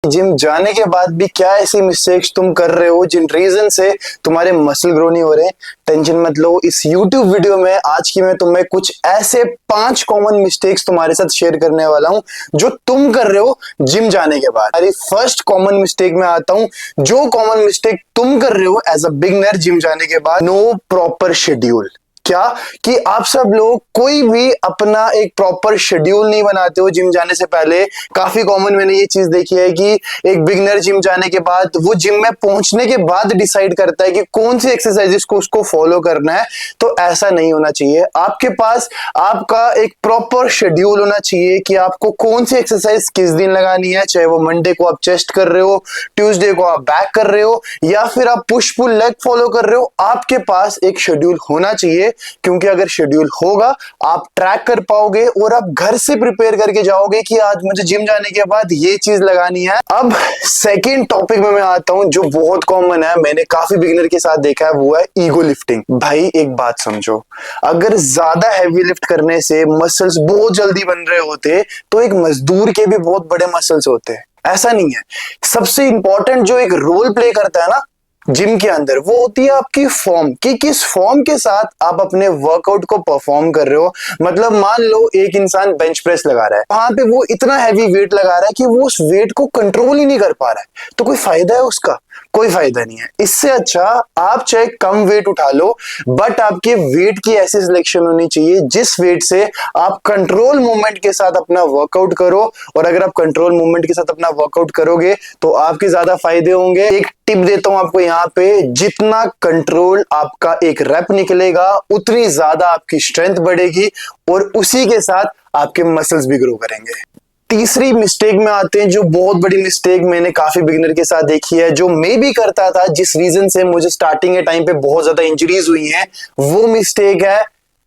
Gym जाने के बाद भी क्या ऐसी मिस्टेक्स तुम कर रहे हो जिन रीजन से तुम्हारे मसल ग्रो नहीं हो रहे। टेंशन मत लो, इस YouTube वीडियो में आज की मैं तुम्हें कुछ ऐसे 5 कॉमन मिस्टेक्स तुम्हारे साथ शेयर करने वाला हूं जो तुम कर रहे हो जिम जाने के बाद। अरे फर्स्ट कॉमन मिस्टेक में आता हूं। जो कॉमन मिस्टेक तुम कर रहे हो एज अ बिगनर जिम जाने के बाद, नो प्रॉपर शेड्यूल। क्या कि आप सब लोग कोई भी अपना एक प्रॉपर शेड्यूल नहीं बनाते हो जिम जाने से पहले। काफी कॉमन मैंने ये चीज देखी है कि एक बिगनर जिम जाने के बाद वो जिम में पहुंचने के बाद डिसाइड करता है कि कौन सी एक्सरसाइजेस को उसको फॉलो करना है। तो ऐसा नहीं होना चाहिए। आपके पास आपका एक प्रॉपर शेड्यूल होना चाहिए कि आपको कौन सी एक्सरसाइज किस दिन लगानी है। चाहे वो मंडे को आप चेस्ट कर रहे हो, ट्यूसडे को आप बैक कर रहे हो, या फिर आप पुश पुल लेग फॉलो कर रहे हो। आपके पास एक शेड्यूल होना चाहिए, क्योंकि अगर शेड्यूल होगा आप ट्रैक कर पाओगे और आप घर से प्रिपेयर करके जाओगे कि आज मुझे जिम जाने के बाद ये चीज लगानी है। अब सेकेंड टॉपिक में मैं आता हूं जो बहुत कॉमन है, मैंने काफी बिगिनर के साथ देखा है, वो है ईगो लिफ्टिंग। भाई एक बात समझो, अगर ज्यादा हैवी लिफ्ट करने से मसल्स बहुत जल्दी बन रहे होते तो एक मजदूर के भी बहुत बड़े मसल्स होते हैं। ऐसा नहीं है। सबसे इंपॉर्टेंट जो एक रोल प्ले करता है ना जिम के अंदर, वो होती है आपकी फॉर्म, कि किस फॉर्म के साथ आप अपने वर्कआउट को परफॉर्म कर रहे हो। मतलब मान लो एक इंसान बेंच प्रेस लगा रहा है, वहां पे वो इतना हैवी वेट लगा रहा है कि वो उस वेट को कंट्रोल ही नहीं कर पा रहा है। तो कोई फायदा है उसका? कोई फायदा नहीं है। इससे अच्छा आप चाहे कम वेट उठा लो, बट आपके वेट की ऐसी सिलेक्शन होनी चाहिए जिस वेट से आप कंट्रोल मूवमेंट के साथ अपना वर्कआउट करो। और अगर आप कंट्रोल मूवमेंट के साथ अपना वर्कआउट करोगे तो आपके ज्यादा फायदे होंगे। एक टिप देता हूं आपको यहाँ पे, जितना कंट्रोल आपका एक रेप निकलेगा उतनी ज्यादा आपकी स्ट्रेंथ बढ़ेगी और उसी के साथ आपके मसल्स भी ग्रो करेंगे। तीसरी मिस्टेक में आते हैं, जो बहुत बड़ी मिस्टेक मैंने काफी बिगिनर के साथ देखी है, जो मैं भी करता था, जिस रीजन से मुझे स्टार्टिंग के टाइम पे बहुत ज्यादा इंजरीज हुई हैं। वो मिस्टेक है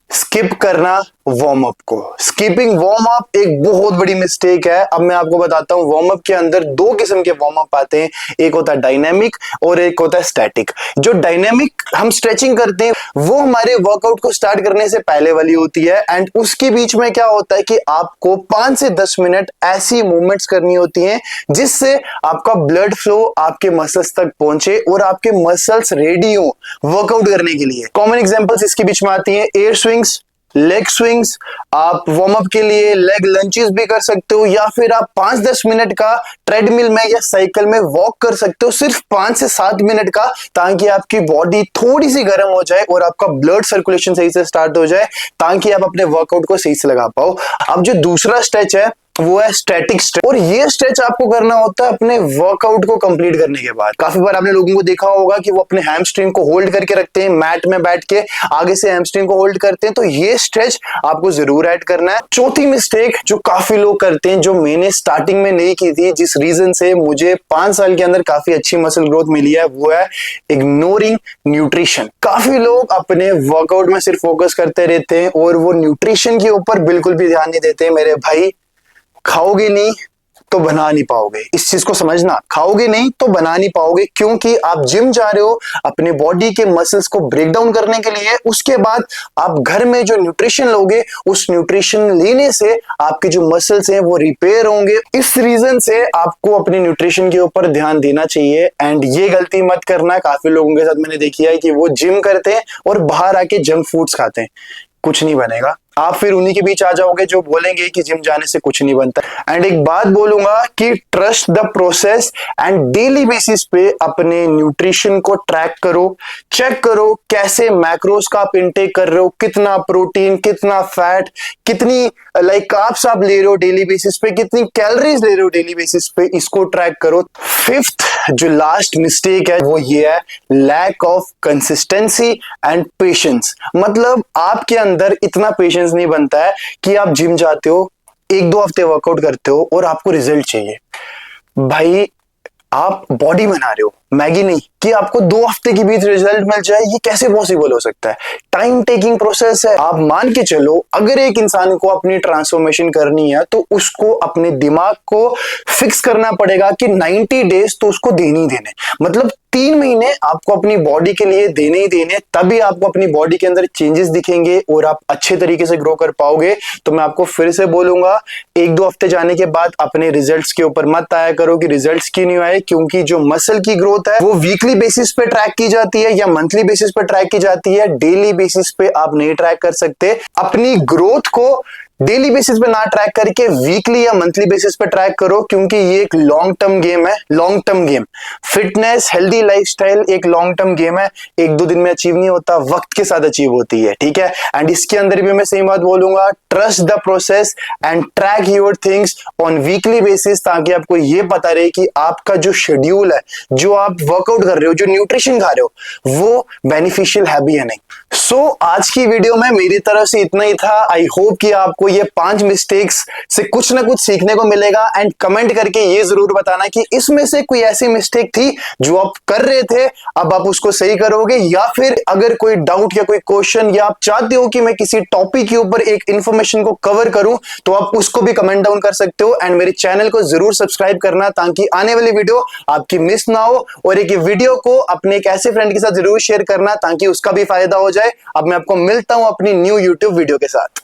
स्किप करना वार्म अप को। स्किपिंग वार्म अप एक बहुत बड़ी मिस्टेक है। अब मैं आपको बताता हूं, वार्म अप के अंदर 2 किस्म के वार्म अप आते हैं, एक होता है डायनेमिक और एक होता है स्टैटिक। जो डायनेमिक हम स्ट्रेचिंग करते हैं वो हमारे वर्कआउट को स्टार्ट करने से पहले वाली होती है, एंड उसके बीच में क्या होता है कि आपको 5 से 10 मिनट ऐसी मूवमेंट्स करनी होती हैं जिससे आपका ब्लड फ्लो आपके मसल्स तक पहुंचे और आपके मसल्स रेडी हो वर्कआउट करने के लिए। कॉमन एग्जांपल्स इसके बीच में आती हैं एयर स्विंग्स, लेग स्विंग्स। आप वार्म अप के लिए लेग लंचेस भी कर सकते हो, या फिर आप 5-10 मिनट का ट्रेडमिल में या साइकिल में वॉक कर सकते हो, सिर्फ 5 से 7 मिनट का, ताकि आपकी बॉडी थोड़ी सी गर्म हो जाए और आपका ब्लड सर्कुलेशन सही से स्टार्ट हो जाए, ताकि आप अपने वर्कआउट को सही से लगा पाओ। अब जो दूसरा स्ट्रेच है वो है स्टैटिक स्ट्रेच, और ये स्ट्रेच आपको करना होता है अपने वर्कआउट को कंप्लीट करने के बाद। काफी बार आपने लोगों को देखा होगा कि वो अपने हैमस्ट्रिंग को होल्ड करके रखते हैं, मैट में बैठ के आगे से हैमस्ट्रिंग को होल्ड करते हैं। तो ये स्ट्रेच आपको जरूर ऐड करना है। चौथी मिस्टेक जो काफी लोग करते हैं, जो मैंने स्टार्टिंग में नहीं की थी, जिस रीजन से मुझे 5 साल के अंदर काफी अच्छी मसल ग्रोथ मिली है, वो है इग्नोरिंग न्यूट्रिशन। काफी लोग अपने वर्कआउट में सिर्फ फोकस करते रहते हैं और वो न्यूट्रिशन के ऊपर बिल्कुल भी ध्यान नहीं देते। मेरे भाई, खाओगे नहीं तो बना नहीं पाओगे। इस चीज को समझना, खाओगे नहीं तो बना नहीं पाओगे, क्योंकि आप जिम जा रहे हो अपने बॉडी के मसल्स को ब्रेक डाउन करने के लिए। उसके बाद आप घर में जो न्यूट्रिशन लोगे, उस न्यूट्रिशन लेने से आपके जो मसल्स हैं वो रिपेयर होंगे। इस रीजन से आपको अपने न्यूट्रिशन के ऊपर ध्यान देना चाहिए। एंड ये गलती मत करना, काफी लोगों के साथ मैंने देखी है कि वो जिम करते हैं और बाहर आके जंक फूड्स खाते हैं। कुछ नहीं बनेगा। आप फिर उन्हीं के बीच आ जाओगे जो बोलेंगे कि जिम जाने से कुछ नहीं बनता। एंड एक बात बोलूंगा कि trust the process and daily basis पे अपने न्यूट्रिशन को ट्रैक करो, चेक करो कैसे मैक्रोस का आप इनटेक कर रहे हो, कितना प्रोटीन, कितना फैट, कितनी कार्ब्स आप ले रहे हो डेली बेसिस पे, कितनी कैलोरीज ले रहे हो डेली बेसिस पे, इसको ट्रैक करो। फिफ्थ जो लास्ट मिस्टेक है वो ये है lack of consistency and patience. मतलब आपके अंदर इतना पेशेंस नहीं बनता है कि आप जिम जाते हो, 1-2 हफ्ते वर्कआउट करते हो और आपको रिजल्ट चाहिए। भाई आप बॉडी बना रहे हो, मैगी नहीं कि आपको 2 हफ्ते के बीच रिजल्ट मिल जाए, ये कैसे पॉसिबल हो सकता है? टाइम टेकिंग प्रोसेस है। आप मान के चलो, अगर एक इंसान को अपनी ट्रांसफॉर्मेशन करनी है तो उसको अपने दिमाग को फिक्स करना पड़ेगा कि 90 डेज तो उसको देने ही देने, मतलब 3 महीने आपको अपनी बॉडी के लिए देने ही देने, तभी आपको अपनी बॉडी के अंदर चेंजेस दिखेंगे और आप अच्छे तरीके से ग्रो कर पाओगे। तो मैं आपको फिर से बोलूंगा, 1-2 हफ्ते जाने के बाद अपने रिजल्ट्स के ऊपर मत आया करो कि रिजल्ट्स क्यों नहीं आए, क्योंकि जो मसल की ग्रोथ है वो वीकली बेसिस पे ट्रैक की जाती है या मंथली बेसिस पे ट्रैक की जाती है। डेली बेसिस पे आप नहीं ट्रैक कर सकते। अपनी ग्रोथ को डेली बेसिस पे ना ट्रैक करके वीकली या मंथली बेसिस पे ट्रैक करो, क्योंकि ये एक लॉन्ग टर्म गेम है। Long term game, fitness, healthy lifestyle एक लॉन्ग टर्म गेम है। 1-2 दिन में अचीव नहीं होता, वक्त के साथ अचीव होती है, ठीक है। एंड इसके अंदर भी मैं सेम बात बोलूंगा, trust the process and track your things on weekly basis, ताकि आपको ये पता रहे कि आपका जो शेड्यूल है, जो आप वर्कआउट कर रहे हो, जो न्यूट्रिशन खा रहे हो, वो बेनिफिशियल है भी या नहीं। सो आज की वीडियो में मेरी तरफ से इतना ही था। आई होप कि आपको ये 5 मिस्टेक्स से कुछ ना कुछ सीखने को मिलेगा। एंड कमेंट करके ये जरूर बताना कि इसमें से कोई ऐसी मिस्टेक थी जो आप कर रहे थे, अब आप उसको सही करोगे, या फिर अगर कोई डाउट या कोई क्वेश्चन, या आप चाहते हो कि मैं किसी टॉपिक के ऊपर एक इंफॉर्मेशन को कवर करूं, तो आप उसको भी कमेंट डाउन कर सकते हो। एंड मेरे चैनल को जरूर सब्सक्राइब करना, ताकि आने वाली वीडियो आपकी मिस ना हो। और एक वीडियो को अपने एक ऐसे फ्रेंड के साथ जरूर शेयर करना, ताकि उसका भी फायदा हो जाए। अब मैं आपको मिलता हूं अपनी न्यू यूट्यूब वीडियो के साथ।